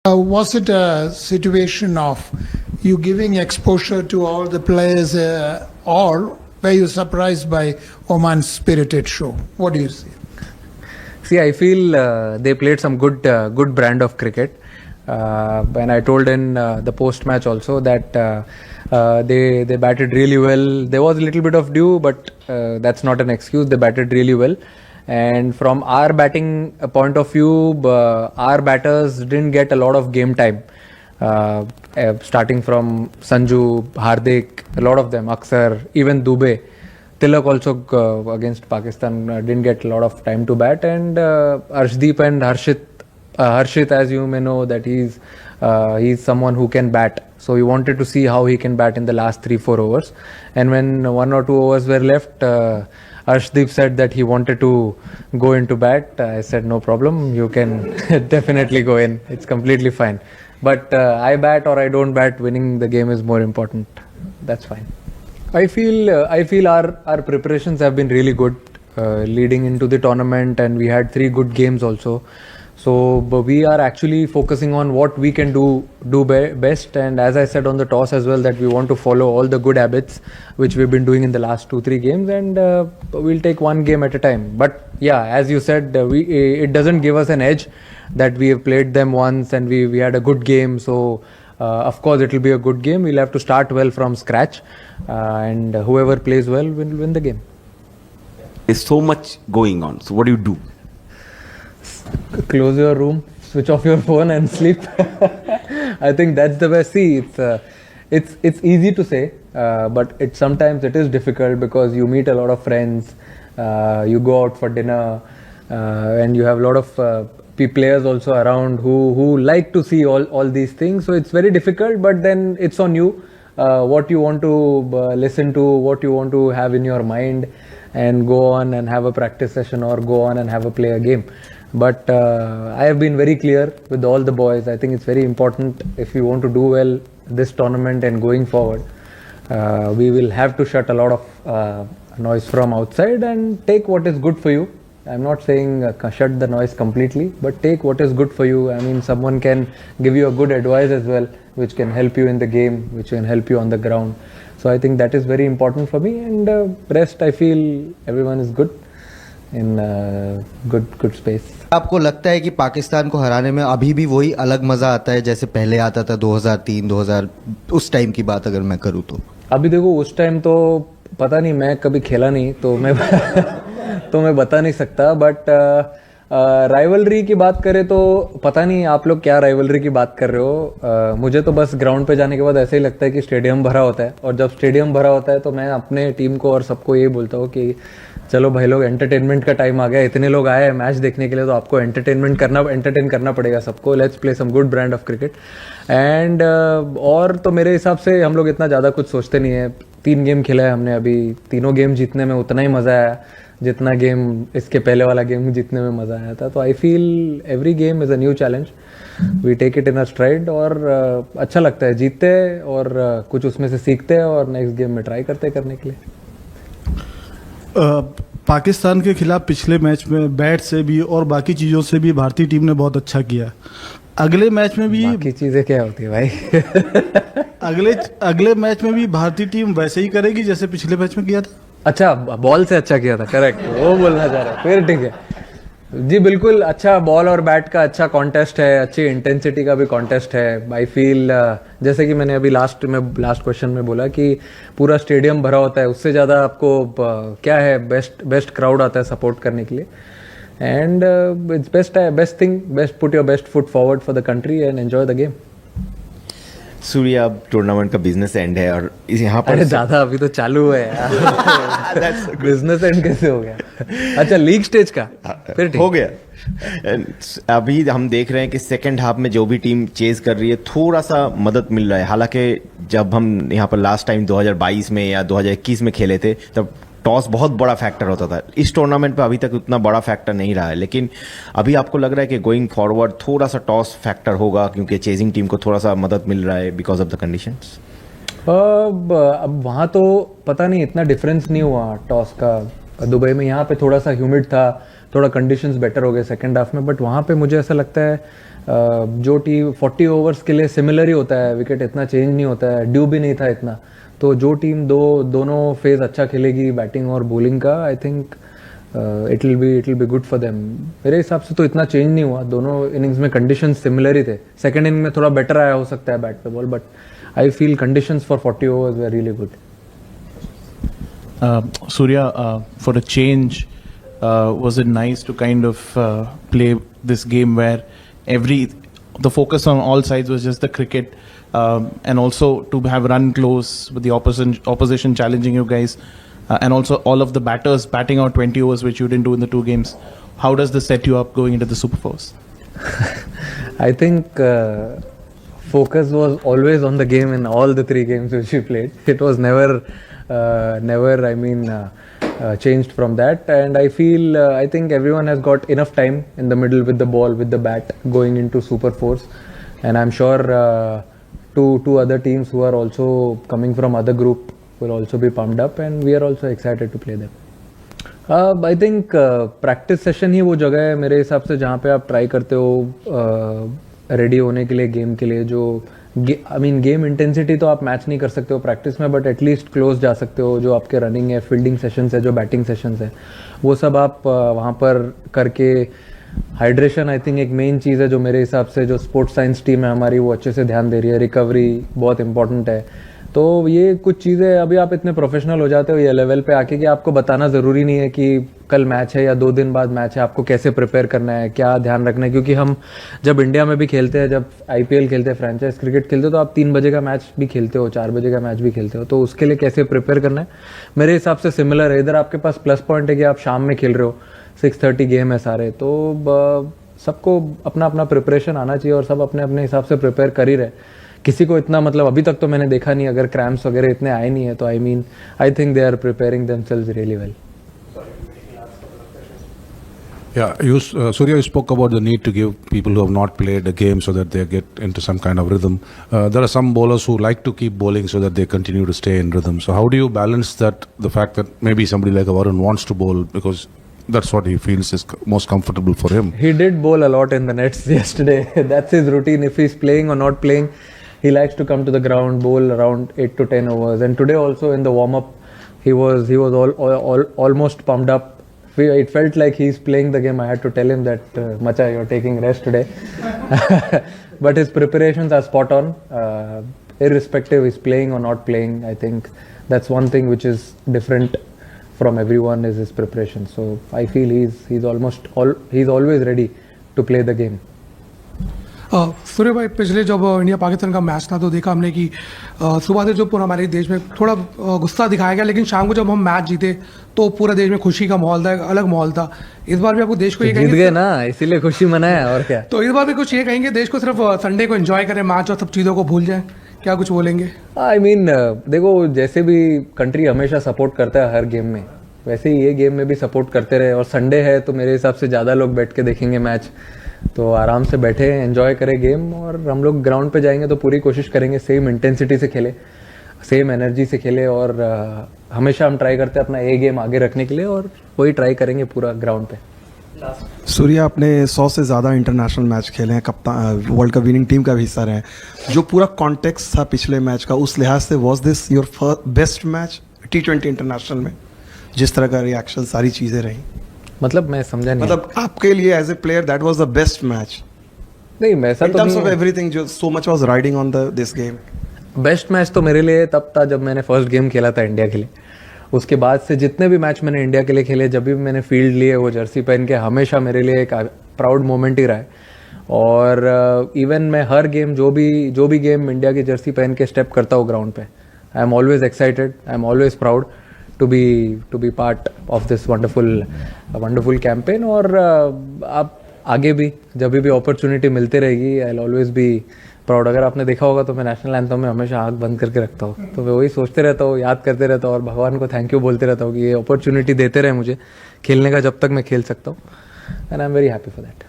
Was it a situation of you giving exposure to all the players, or were you surprised by Oman's spirited show? What do you see? See, I feel they played some good brand of cricket. And I told in the post match also that they batted really well. There was a little bit of dew, but that's not an excuse. They batted really well. And from our batting point of view, our batters didn't get a lot of game time. Starting from Sanju, Hardik, a lot of them, Aksar, even Dubey. Tilak also against Pakistan didn't get a lot of time to bat, and Arshdeep and Harshit, as you may know, that he's someone who can bat. So we wanted to see how he can bat in the last 3-4 overs. And when 1 or 2 overs were left, Arshdeep said that he wanted to go into bat. I said no problem, you can definitely go in. It's completely fine. But I bat or I don't bat, winning the game is more important. That's fine. I feel our preparations have been really good leading into the tournament, and we had 3 good games also. So but we are actually focusing on what we can do best, and as I said on the toss as well, that we want to follow all the good habits which we've been doing in the last 2-3 games, and we'll take one game at a time. But yeah, as you said, it doesn't give us an edge that we have played them once and we had a good game. So of course it will be a good game. We'll have to start well from scratch, and whoever plays well will win the game. There's so much going on. So what do you do? Close your room, switch off your phone and sleep. I think that's the best. See, it's easy to say, but sometimes it is difficult because you meet a lot of friends, you go out for dinner, and you have a lot of players also around who like to see all these things. So it's very difficult, but then it's on you what you want to listen to, what you want to have in your mind, and go on and have a practice session or go on and have a play a game. But I have been very clear with all the boys. I think it's very important if you want to do well this tournament and going forward. We will have to shut a lot of noise from outside and take what is good for you. I'm not saying shut the noise completely, but take what is good for you. I mean, someone can give you a good advice as well, which can help you in the game, which can help you on the ground. So I think that is very important for me, and rest I feel everyone is good in good space. आपको लगता है कि पाकिस्तान को हराने में अभी भी वही अलग मजा आता है जैसे पहले आता था 2003 2000 उस टाइम की बात अगर मैं करूँ तो? अभी देखो, उस टाइम तो पता नहीं, मैं कभी खेला नहीं तो मैं तो मैं बता नहीं सकता. बट राइवलरी की बात करें तो पता नहीं आप लोग क्या राइवलरी की बात कर रहे हो. मुझे तो बस ग्राउंड पे जाने के बाद ऐसा ही लगता है कि स्टेडियम भरा होता है, और जब स्टेडियम भरा होता है तो मैं अपने टीम को और सबको यही बोलता हूँ कि चलो भाई लोग, एंटरटेनमेंट का टाइम आ गया. इतने लोग आए हैं मैच देखने के लिए, तो आपको एंटरटेन करना पड़ेगा सबको. Let's play some good brand of cricket. And और तो मेरे हिसाब से हम लोग इतना ज़्यादा कुछ सोचते नहीं है. 3 गेम खेला है हमने, अभी तीनों गेम जीतने में उतना ही मज़ा आया जितना गेम इसके पहले वाला गेम जीतने में मज़ा आया था. तो I feel every game is a new challenge. We take it in a stride, और अच्छा लगता है जीतते हैं और कुछ उसमें से सीखते हैं और नेक्स्ट गेम में ट्राई करते करने के लिए. पाकिस्तान के खिलाफ पिछले मैच में बैट से भी और बाकी चीज़ों से भी भारतीय टीम ने बहुत अच्छा किया. अगले मैच में भी बाकी चीज़ें क्या होती है भाई? अगले मैच में भी भारतीय टीम वैसे ही करेगी जैसे पिछले मैच में किया था. अच्छा, बॉल से अच्छा किया था, करेक्ट, वो बोलना चाह रहा है. फिर ठीक है जी, बिल्कुल. अच्छा बॉल और बैट का अच्छा कॉन्टेस्ट है, अच्छी इंटेंसिटी का भी कॉन्टेस्ट है. आई फील जैसे कि मैंने अभी लास्ट क्वेश्चन में बोला कि पूरा स्टेडियम भरा होता है, उससे ज़्यादा आपको क्या है, बेस्ट क्राउड आता है सपोर्ट करने के लिए. And it's best put your best foot forward for the country and enjoy the game. Surya, अब टूर्नामेंट का बिजनेस एंड है और इस यहाँ पर ज़्यादा अभी तो चालू है यार. बिजनेस एंड कैसे हो गया? अच्छा, लीग स्टेज का फिर हो गया. अभी हम देख रहे हैं कि सेकंड हाफ में जो भी टीम चेज कर रही है थोड़ा सा मदद मिल रहा है. हालांकि जब हम यहाँ पर लास्ट टाइम 2022 में या 2021 में खेले थे तब टॉस बहुत बड़ा फैक्टर होता था. इस टूर्नामेंट पे अभी तक उतना बड़ा फैक्टर नहीं रहा है, लेकिन अभी आपको लग रहा है कि गोइंग फॉरवर्ड थोड़ा सा टॉस फैक्टर होगा क्योंकि चेजिंग टीम को थोड़ा सा मदद मिल रहा है बिकॉज ऑफ द कंडीशंस. अब वहाँ तो पता नहीं, इतना डिफरेंस नहीं हुआ टॉस का दुबई में. यहाँ पे थोड़ा सा ह्यूमिड था, थोड़ा कंडीशंस बेटर हो गए सेकंड हाफ में, बट वहाँ पे मुझे ऐसा लगता है जो टीम 40 ओवर्स के लिए सिमिलर ही होता है, विकेट इतना चेंज नहीं होता है, ड्यू भी नहीं था इतना, तो जो टीम दोनों फेज अच्छा खेलेगी बैटिंग और बॉलिंग का, I think it will be good for them. मेरे हिसाब से तो इतना चेंज नहीं हुआ, दोनों इनिंग्स में कंडीशंस सिमिलर ही थे, सेकंड इनिंग में थोड़ा बेटर आया हो सकता है बैट पे ball, but I feel conditions for 40 overs were really good. Surya, for a change, was it nice to kind of play this game where the focus on all sides was just the cricket, and also to have run close with the opposition challenging you guys, and also all of the batters batting out 20 overs, which you didn't do in the 2 games. How does this set you up going into the Super Fours? I think focus was always on the game in all the 3 games which we played. It was never changed from that, and I feel I think everyone has got enough time in the middle with the ball, with the bat, going into Super Fours, and I'm sure two other teams who are also coming from other group will also be pumped up, and we are also excited to play them. I think practice session ही वो जगह है मेरे हिसाब से जहाँ पे आप try करते हो रेडी होने के लिए गेम के लिए, जो गेम इंटेंसिटी तो आप मैच नहीं कर सकते हो प्रैक्टिस में, बट एटलीस्ट क्लोज जा सकते हो, जो आपके रनिंग है, फील्डिंग सेशंस है, जो बैटिंग सेशंस है, वो सब आप वहाँ पर करके, हाइड्रेशन आई थिंक एक मेन चीज़ है जो मेरे हिसाब से जो स्पोर्ट्स साइंस टीम है हमारी वो अच्छे से ध्यान दे रही है, रिकवरी बहुत इंपॉर्टेंट है। तो ये कुछ चीज़ें अभी आप इतने प्रोफेशनल हो जाते हो ये लेवल पे आके कि आपको बताना ज़रूरी नहीं है कि कल मैच है या 2 दिन बाद मैच है, आपको कैसे प्रिपेयर करना है, क्या ध्यान रखना है, क्योंकि हम जब इंडिया में भी खेलते हैं, जब IPL खेलते हैं, फ्रेंचाइज क्रिकेट खेलते हो, तो आप 3 बजे का मैच भी खेलते हो, 4 बजे का मैच भी खेलते हो, तो उसके लिए कैसे प्रिपेयर करना है मेरे हिसाब से सिमिलर है। इधर आपके पास प्लस पॉइंट है कि आप शाम में खेल रहे हो, 6:30 गेम है सारे, तो सबको अपना अपना प्रिपरेशन आना चाहिए और सब अपने अपने हिसाब से प्रिपेयर कर ही रहे। किसी को इतना मतलब अभी तक तो मैंने देखा नहीं, अगर क्रैम्प्स वगैरह इतने आए नहीं है, तो I think they are preparing themselves really well. Yeah, Surya, you spoke about the need to give people who have not played a game so that they get into some kind of rhythm. There are some bowlers who like to keep bowling so that they continue to stay in rhythm. So how do you balance that, the fact that maybe somebody like Varun wants to bowl because that's what he feels is most comfortable for him? He did bowl a lot in the nets yesterday. That's his routine. If he's playing or not playing, he likes to come to the ground, bowl around 8 to 10 overs. And today also in the warm-up, he was almost pumped up. It felt like he's playing the game. I had to tell him that, Macha, you're taking rest today. But his preparations are spot on. Irrespective he's playing or not playing, I think that's one thing which is different from everyone is his preparation. So I feel he's always ready to play the game. सूर्य भाई, पिछले जब India Pakistan का match था तो देखा हमने कि सुबह से जो पूरा हमारे देश में थोड़ा गुस्सा दिखाया गया, लेकिन शाम को जब हम मैच जीते तो पूरा देश में खुशी का माहौल था, अलग माहौल था। इस बार भी आपको देश को ये जीत गए ना, इसीलिए खुशी मनाया और क्या। तो इस बार भी कुछ ये कहेंगे देश को सिर्फ संडे को एंजॉय करें मैच और सब चीज़ों को भूल जाए, क्या कुछ बोलेंगे? देखो जैसे भी कंट्री हमेशा सपोर्ट करता है हर गेम में, वैसे ही ये गेम में भी सपोर्ट करते रहे, और संडे है तो मेरे हिसाब से ज़्यादा लोग बैठ के देखेंगे मैच, तो आराम से बैठे एंजॉय करें गेम, और हम लोग ग्राउंड पे जाएंगे तो पूरी कोशिश करेंगे सेम इंटेंसिटी से खेले, सेम एनर्जी से खेले, और हमेशा हम ट्राई करते हैं अपना ए गेम आगे रखने के लिए, और वही ट्राई करेंगे पूरा ग्राउंड पे। सूर्या, आपने 100 से ज़्यादा इंटरनेशनल मैच खेले हैं, कप्तान वर्ल्ड कप विनिंग टीम का भी हिस्सा रहे हैं, जो पूरा कॉन्टेक्स्ट था पिछले मैच का, उस लिहाज से was this your best match T20 international में, जिस तरह का रिएक्शन सारी चीज़ें रही? मतलब मैं समझा नहीं। मतलब आपके लिए as a player that was the best match? नहीं, वैसा तो नहीं, एवरीथिंग जो so much was riding on this game. Best match तो मेरे लिए तब था जब मैंने फर्स्ट गेम खेला था इंडिया के लिए। उसके बाद से जितने भी मैच मैंने इंडिया के लिए खेले, जब भी मैंने फील्ड लिए वो जर्सी पहन के, हमेशा मेरे लिए एक प्राउड मोमेंट ही रहा है। और इवन मैं हर गेम जो भी गेम इंडिया की जर्सी पहन के स्टेप करता हूँ ग्राउंड पे, I am always excited, I am always proud to be part of this wonderful campaign। और आप आगे भी जब भी अपॉर्चुनिटी मिलती रहेगी, I will always be proud. अगर आपने देखा होगा तो मैं नेशनल एंथम में हमेशा आँख बंद करके रखता हूँ, तो मैं वही सोचते रहता हूँ, याद करते रहता हूँ, और भगवान को थैंक यू बोलते रहता हूँ कि ये अपॉर्चुनिटी देते रहे मुझे खेलने का जब तक मैं खेल सकता हूँ, and I am very happy for that.